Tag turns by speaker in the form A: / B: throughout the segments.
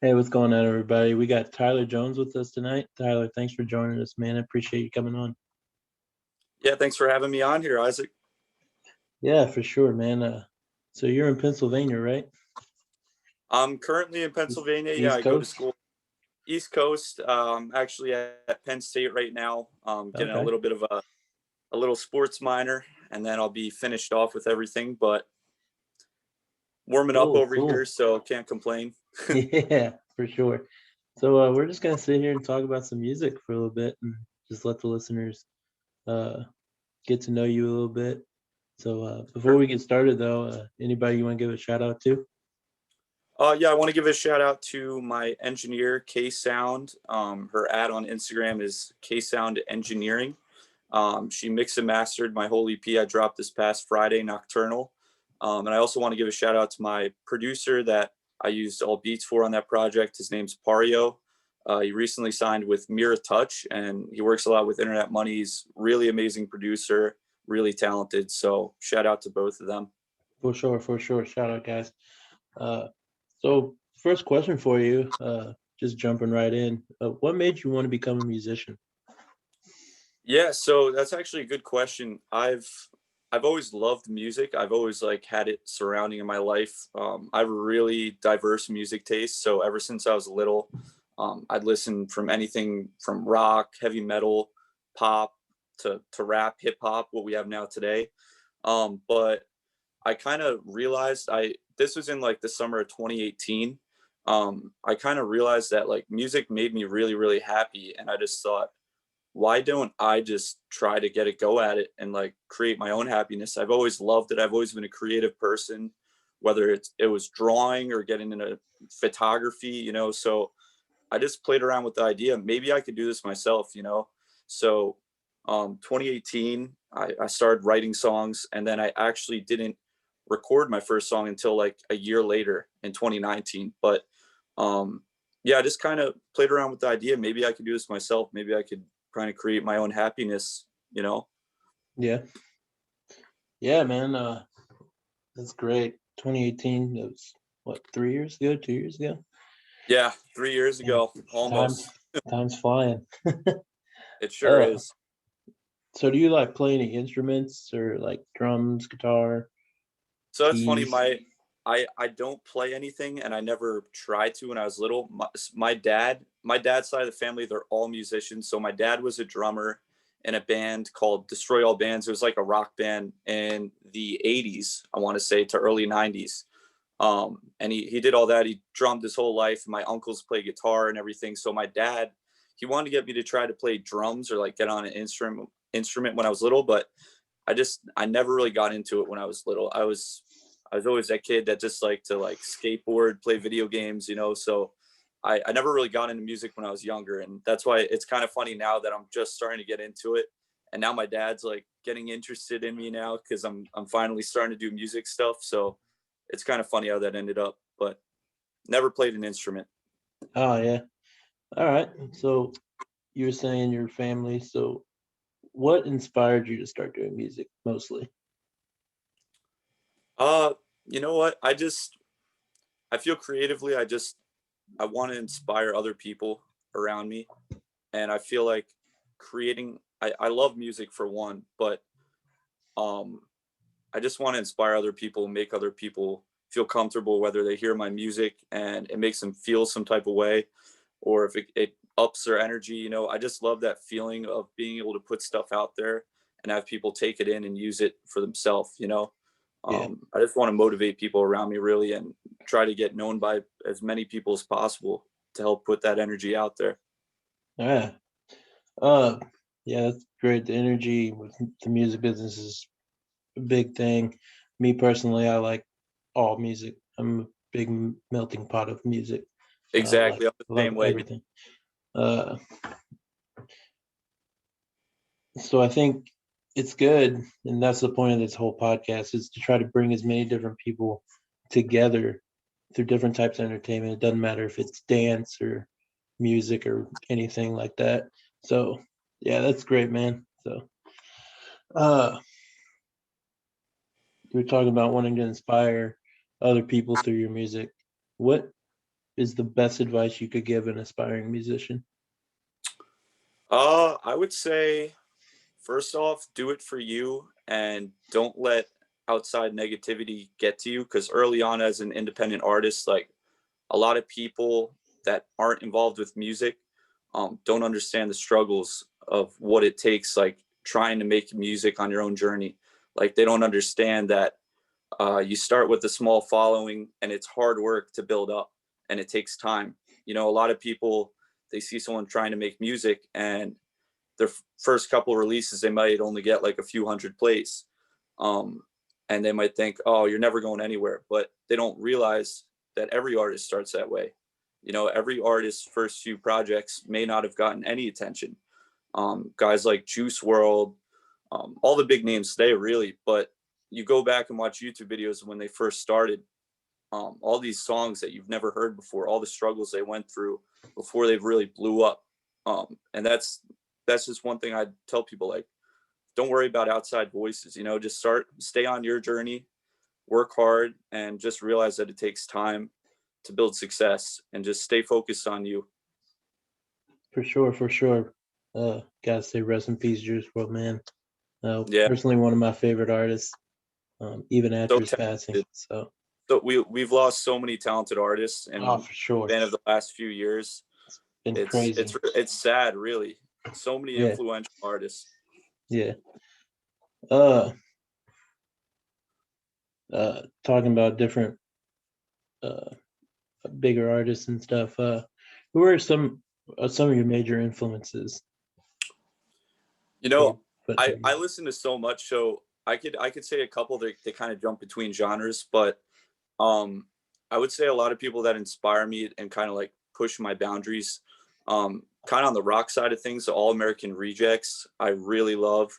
A: Hey, what's going on, everybody? We got Tyler Jones with us tonight. Tyler, thanks for joining us, man. I appreciate you coming on.
B: Yeah, thanks for having me on here, Isaac.
A: Yeah, for sure, man. So you're in Pennsylvania, right?
B: I'm currently in
A: East,
B: Pennsylvania. Yeah,
A: East
B: I go to
A: Coast.
B: school East Coast. Actually at Penn State right now. Getting a
A: Okay.
B: little bit of a little sports minor, and then I'll be finished off with everything. But warming up
A: Cool,
B: over here,
A: cool.
B: so can't complain.
A: Yeah, for sure. So we're just gonna sit here and talk about some music for a little bit and just let the listeners uh, get to know you a little bit. So before
B: Sure.
A: we get started, though, anybody you want to give a shout out to?
B: Yeah, I want to give a shout out to my engineer, K Sound. Her ad on Instagram is K Sound Engineering. She mixed and mastered my whole EP I dropped this past Friday, Nocturnal. And I also want to give a shout out to my producer that I used all beats for on that project. His name's Pario. He recently signed with Mirror Touch, and he works a lot with Internet Money. He's really amazing producer, really talented. So shout out to both of them.
A: For sure, for sure. Shout out, guys. Uh, so first question for you, just jumping right in. What made you want to become a musician?
B: Yeah, so that's actually a good question. I've always loved music. I've always like had it surrounding in my life. I have a really diverse music taste. So ever since I was little, I'd listen from anything from rock, heavy metal, pop to rap, hip hop, what we have now today. But I kind of realized I this was in like the summer of 2018. I kind of realized that like music made me really, really happy, and I just thought, why don't I just try to get a go at it and like create my own happiness? I've always loved it. I've always been a creative person, whether it was drawing or getting into photography, So I just played around with the idea. Maybe I could do this myself. So 2018, I started writing songs, and then I actually didn't record my first song until like a year later in 2019. But um, yeah, I just kind of played around with the idea. Maybe I could do this myself. Maybe I could kind of create my own happiness.
A: Yeah, yeah, man. That's great. 2018. That was what, 3 years ago, 2 years ago?
B: Yeah, 3 years
A: Yeah,
B: ago,
A: time's
B: almost.
A: time's flying.
B: It sure
A: uh,
B: is.
A: so do you like play any instruments or like drums, guitar,
B: So that's funny.
A: keys?
B: I don't play anything, and I never tried to when I was little. My dad's side of the family, they're all musicians. So my dad was a drummer in a band called Destroy All Bands. It was like a rock band in the 80s, I want to say, to early 90s. And he did all that. He drummed his whole life. My uncles play guitar and everything. So my dad, he wanted to get me to try to play drums or like get on an instrument when I was little, but I never really got into it when I was little. I was always that kid that just liked to like skateboard, play video games. So I never really got into music when I was younger, and that's why it's kind of funny now that I'm just starting to get into it. And now my dad's like getting interested in me now because I'm finally starting to do music stuff. So it's kind of funny how that ended up, but never played an instrument.
A: Oh yeah. All right. So you were saying your family. So what inspired you to start doing music mostly?
B: Uh, you know what? I feel creatively. I want to inspire other people around me, and I feel like creating. I love music for one, but um, I just want to inspire other people, make other people feel comfortable, whether they hear my music and it makes them feel some type of way, or if it ups their energy. I just love that feeling of being able to put stuff out there and have people take it in and use it for themselves.
A: Yeah.
B: I just want to motivate people around me really and try to get known by as many people as possible to help put that energy out there.
A: Yeah. Uh, yeah, that's great. The energy with the music business is a big thing. Me personally, I like all music. I'm a big melting pot of music. Like
B: Exactly. I'm the
A: love
B: same way.
A: everything. Uh, so I think it's good, and that's the point of this whole podcast is to try to bring as many different people together through different types of entertainment. It doesn't matter if it's dance or music or anything like that. So yeah, that's great, man. So uh you were talking about wanting to inspire other people through your music. What is the best advice you could give an aspiring musician?
B: I would say first off, do it for you and don't let outside negativity get to you. Because early on, as an independent artist, like a lot of people that aren't involved with music don't understand the struggles of what it takes, like trying to make music on your own journey. Like they don't understand that you start with a small following and it's hard work to build up and it takes time. You know, a lot of people, they see someone trying to make music and their first couple of releases, they might only get like a few hundred plays. Um, and they might think, oh, you're never going anywhere. But they don't realize that every artist starts that way. You know, every artist's first few projects may not have gotten any attention. Guys like Juice World, all the big names today, really. But you go back and watch YouTube videos when they first started, all these songs that you've never heard before, all the struggles they went through before they really blew up. And that's just one thing I'd tell people, like, don't worry about outside voices, you know, just stay on your journey, work hard, and just realize that it takes time to build success and just stay focused on you.
A: For sure, for sure. Gotta say rest in peace, Juice WRLD, man.
B: Yeah.
A: Personally one of my favorite artists, even
B: So
A: after his passing.
B: talented.
A: So
B: So we've lost so many talented artists
A: oh,
B: in
A: for sure.
B: the span of the last few years.
A: Been
B: It's
A: crazy.
B: it's sad, really. So many
A: Yeah,
B: influential artists.
A: yeah. Uh Talking about different uh bigger artists and stuff. Who are some of your major influences
B: You
A: that you
B: know,
A: put in
B: I
A: your
B: I
A: music?
B: listen to so much, so I could say a couple that they kind of jump between genres, but um, I would say a lot of people that inspire me and kind of like push my boundaries. Kind of on the rock side of things, the All American Rejects, I really love.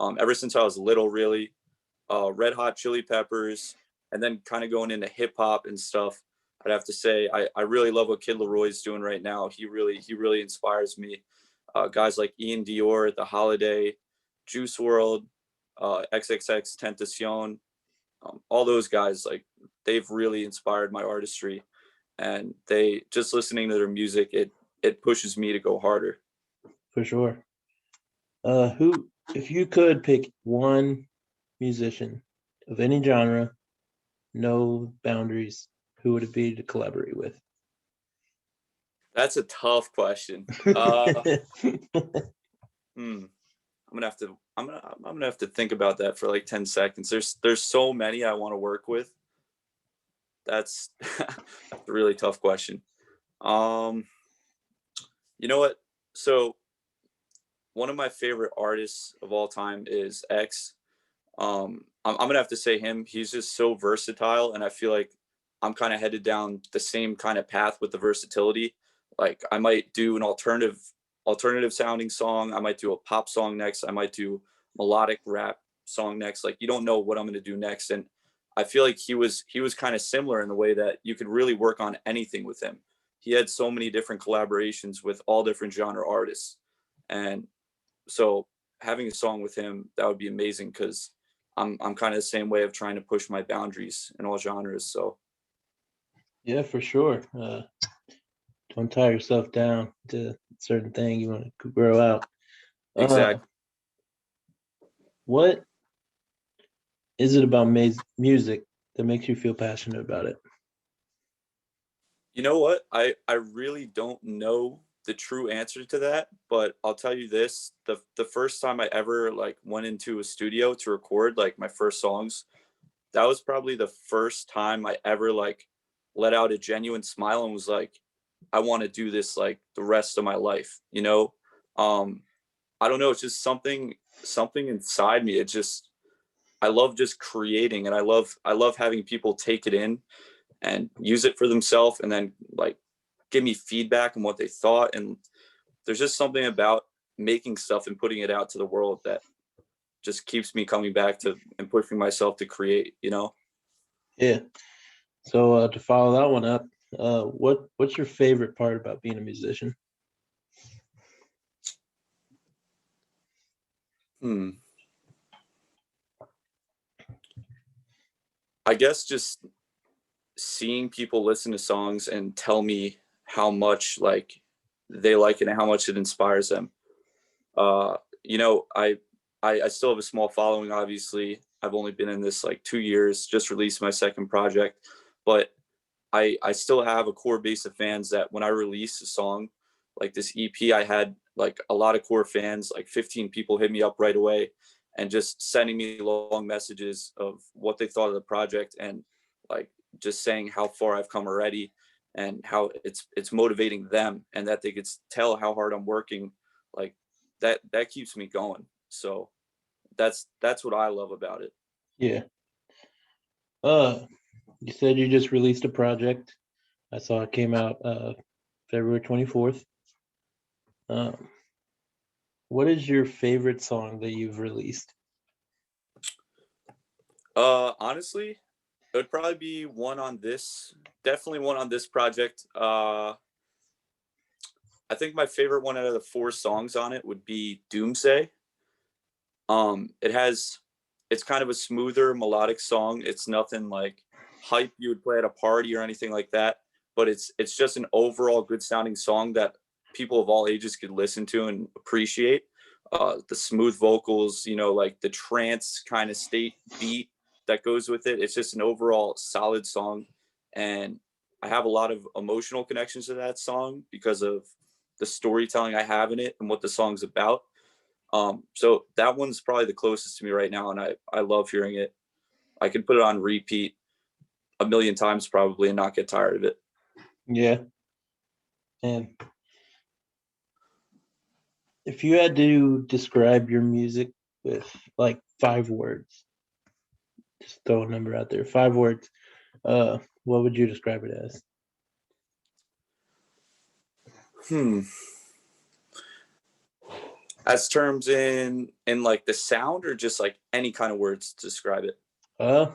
B: Ever since I was little, really. Red Hot Chili Peppers, and then kind of going into hip hop and stuff. I'd have to say I really love what Kid Leroy's doing right now. He really inspires me. Guys like Ian Dior, The Holiday, Juice World, XXX Tentacion, all those guys, like they've really inspired my artistry, and they just listening to their music, it pushes me to go harder.
A: For sure. Who, if you could pick one musician of any genre, no boundaries, who would it be to collaborate with?
B: That's a tough question. Hmm. I'm gonna have to think about that for like 10 seconds. There's so many I want to work with. That's that's a really tough question. Um, you know what? So one of my favorite artists of all time is X. I'm gonna have to say him. He's just so versatile, and I feel like I'm kind of headed down the same kind of path with the versatility. Like I might do an alternative sounding song. I might do a pop song next. I might do melodic rap song next. Like you don't know what I'm gonna do next, and I feel like he was kind of similar in the way that you could really work on anything with him. He had so many different collaborations with all different genre artists, and so having a song with him, that would be amazing because I'm kind of the same way of trying to push my boundaries in all genres. So
A: Yeah, for sure. Don't tie yourself down to a certain thing. You want to grow out. Uh,
B: exactly.
A: what is it about music that makes you feel passionate about it?
B: You know what? I really don't know the true answer to that, but I'll tell you this: the first time I ever like went into a studio to record like my first songs, that was probably the first time I ever like let out a genuine smile and was like, I want to do this like the rest of my life, you know? Um, I don't know, it's just something inside me. It just I love just creating, and I love having people take it in and use it for themselves and then like give me feedback on what they thought. And there's just something about making stuff and putting it out to the world that just keeps me coming back to and pushing myself to create, you know?
A: Yeah. So to follow that one up, what's your favorite part about being a musician?
B: Hmm. I guess just seeing people listen to songs and tell me how much like they like it and how much it inspires them. Uh, you know, I still have a small following. Obviously, I've only been in this like 2 years. Just released my second project, but I still have a core base of fans that when I release a song like this EP, I had like a lot of core fans, like 15 people hit me up right away and just sending me long messages of what they thought of the project and like just saying how far I've come already and how it's motivating them and that they could tell how hard I'm working. Like that keeps me going. So that's what I love about it.
A: Yeah. Uh, you said you just released a project. I saw it came out February 24th. Um, what is your favorite song that you've released?
B: Honestly, it would probably be one on this, definitely one on this project. I think my favorite one out of the 4 songs on it would be Doomsday. It has, it's kind of a smoother melodic song. It's nothing like hype you would play at a party or anything like that, but it's just an overall good sounding song that people of all ages could listen to and appreciate. The smooth vocals, you know, like the trance kind of state beat that goes with it. It's just an overall solid song, and I have a lot of emotional connections to that song because of the storytelling I have in it and what the song's about. So that one's probably the closest to me right now, and I love hearing it. I could put it on repeat a million times probably and not get tired of it.
A: Yeah. And if you had to describe your music with like 5 words, just throw a number out there, 5 words, what would you describe it as?
B: Hmm. As terms in like the sound or just like any kind of words to describe it.
A: Uh,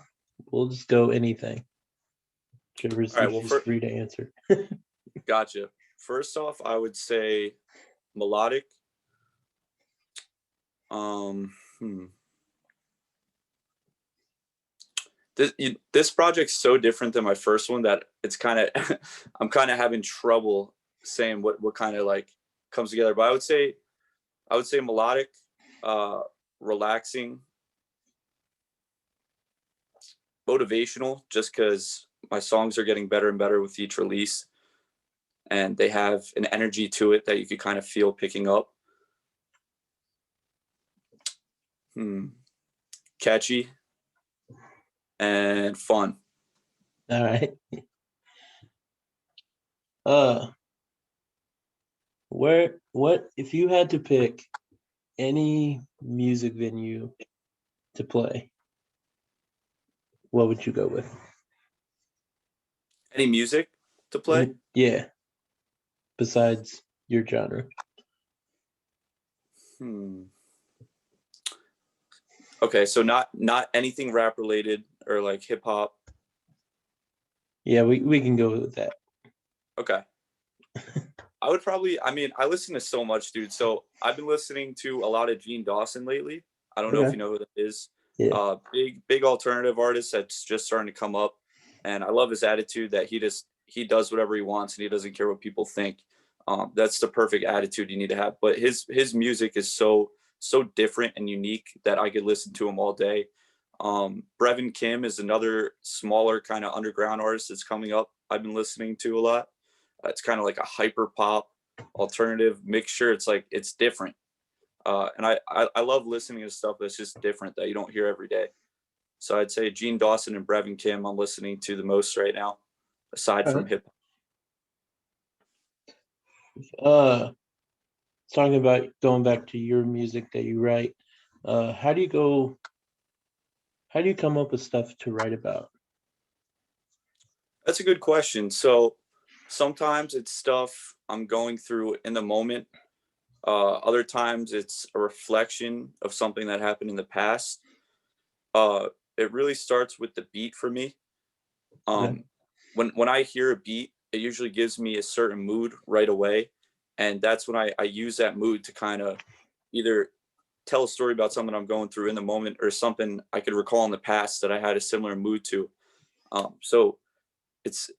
A: we'll just go anything. Whichever's
B: All right. Well,
A: easiest for you to answer.
B: gotcha. First off, I would say melodic. Um, hmm. This project's so different than my first one that it's kind of I'm kind of having trouble saying what kind of like comes together. But I would say melodic, uh, relaxing, motivational. Just because my songs are getting better and better with each release, and they have an energy to it that you could kind of feel picking up. Hmm. Catchy and fun.
A: All right. Uh, what if you had to pick any music venue to play, what would you go with?
B: Any music to play?
A: Yeah, besides your genre.
B: Hmm. Okay, so not anything rap related or like hip hop.
A: Yeah, we can go with that.
B: Okay. I would probably, I mean, I listen to so much, dude. So I've been listening to a lot of Gene Dawson lately. I don't know if
A: Okay.
B: you know who that is.
A: Yeah.
B: Big alternative artist that's just starting to come up. And I love his attitude that he does whatever he wants and he doesn't care what people think. That's the perfect attitude you need to have. But his music is so different and unique that I could listen to him all day. Brevin Kim is another smaller kind of underground artist that's coming up. I've been listening to a lot. It's kind of like a hyper pop alternative mixture. It's like it's different, and I love listening to stuff that's just different that you don't hear every day. So I'd say Gene Dawson and Brevin Kim I'm listening to the most right now, aside
A: All
B: from
A: right.
B: hip hop.
A: Uh, talking about going back to your music that you write. How do you go? How do you come up with stuff to write about?
B: That's a good question. So sometimes it's stuff I'm going through in the moment. Other times it's a reflection of something that happened in the past. Uh, it really starts with the beat for me.
A: Okay.
B: Um, when I hear a beat, it usually gives me a certain mood right away, and that's when I use that mood to kind of either tell a story about something I'm going through in the moment or something I could recall in the past that I had a similar mood to. So it's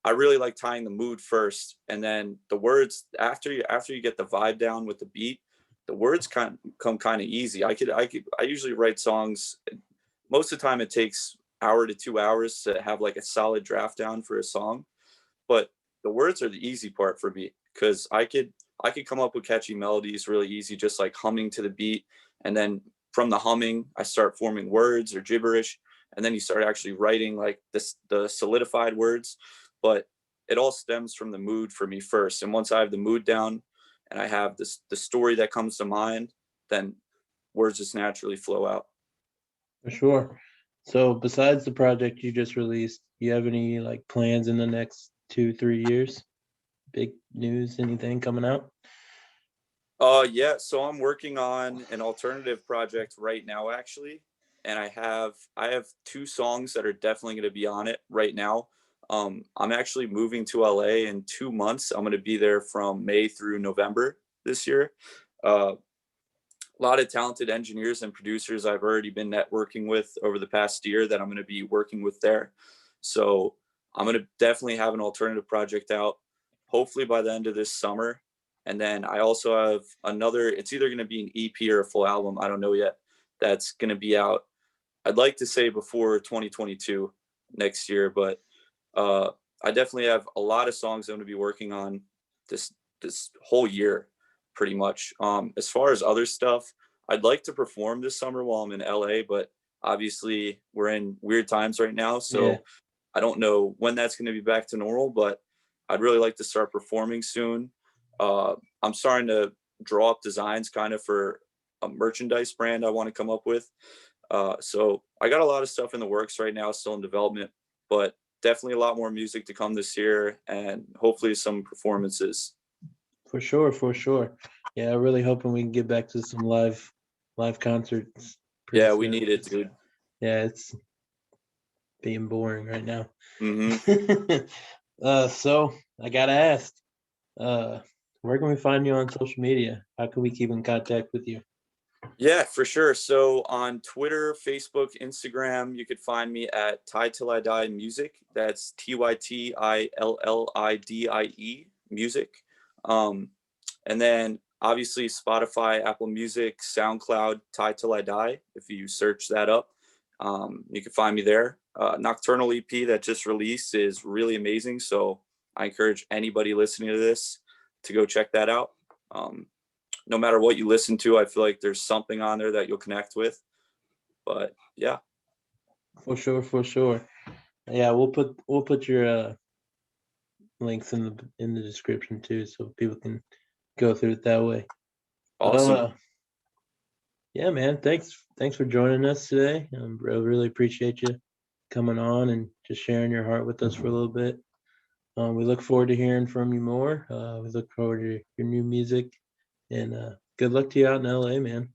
B: I really like tying the mood first, and then the words after you get the vibe down with the beat, the words come kind of easy. I usually write songs. Most of the time, it takes hour to 2 hours to have like a solid draft down for a song, but the words are the easy part for me because I could come up with catchy melodies really easy, just like humming to the beat, and then from the humming, I start forming words or gibberish, and then you start actually writing like the solidified words. But it all stems from the mood for me first, and once I have the mood down, and I have the story that comes to mind, then words just naturally flow out.
A: For sure. So besides the project you just released, you have any like plans in the next 2, 3 years? Big news, anything coming out?
B: Yeah, so I'm working on an alternative project right now actually, and I have two songs that are definitely going to be on it right now. I'm actually moving to LA in 2 months. I'm going to be there from May through November this year. A lot of talented engineers and producers I've already been networking with over the past year that I'm going to be working with there. So I'm going to definitely have an alternative project out, hopefully by the end of this summer. And then I also have another, it's either going to be an EP or a full album. I don't know yet. That's going to be out. I'd like to say before 2022 next year, but uh, I definitely have a lot of songs I'm going to be working on this this whole year, pretty much. As far as other stuff, I'd like to perform this summer while I'm in LA, but obviously we're in weird times right now,
A: Yeah,
B: so I don't know when that's going to be back to normal. But I'd really like to start performing soon. I'm starting to draw up designs kind of for a merchandise brand I want to come up with. So I got a lot of stuff in the works right now, still in development, but definitely a lot more music to come this year and hopefully some performances.
A: for sure, for sure. Yeah, really hoping we can get back to some live concerts pretty
B: Yeah, we
A: soon.
B: need it, dude.
A: Yeah, it's being boring right now.
B: Hmm.
A: So I gotta ask, uh, where can we find you on social media? How can we keep in contact with you?
B: Yeah, for sure. So on Twitter, Facebook, Instagram, you could find me at Ty Till I Die Music. That's TYTILLIDIE Music. Um, and then obviously Spotify, Apple Music, SoundCloud, Ty Till I Die. If you search that up, you can find me there. Nocturnal EP that just released is really amazing. So I encourage anybody listening to this to go check that out. Um, no matter what you listen to, I feel like there's something on there that you'll connect with. But yeah,
A: For sure, for sure. Yeah, we'll put your links in the description too, so people can go through it that way.
B: awesome.
A: Uh, yeah, man. Thanks for joining us today. I really appreciate you coming on and just sharing your heart with us for a little bit. We look forward to hearing from you more. We look forward to your new music, and good luck to you out in LA, man.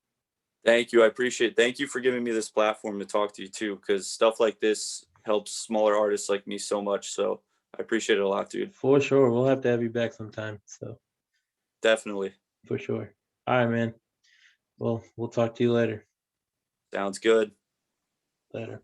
B: Thank you. I appreciate it. Thank you for giving me this platform to talk to you too, because stuff like this helps smaller artists like me so much. So I appreciate it a lot, dude.
A: For sure, we'll have to have you back sometime. So
B: Definitely.
A: for sure. All right, man. Well, we'll talk to you later.
B: Sounds good.
A: Later.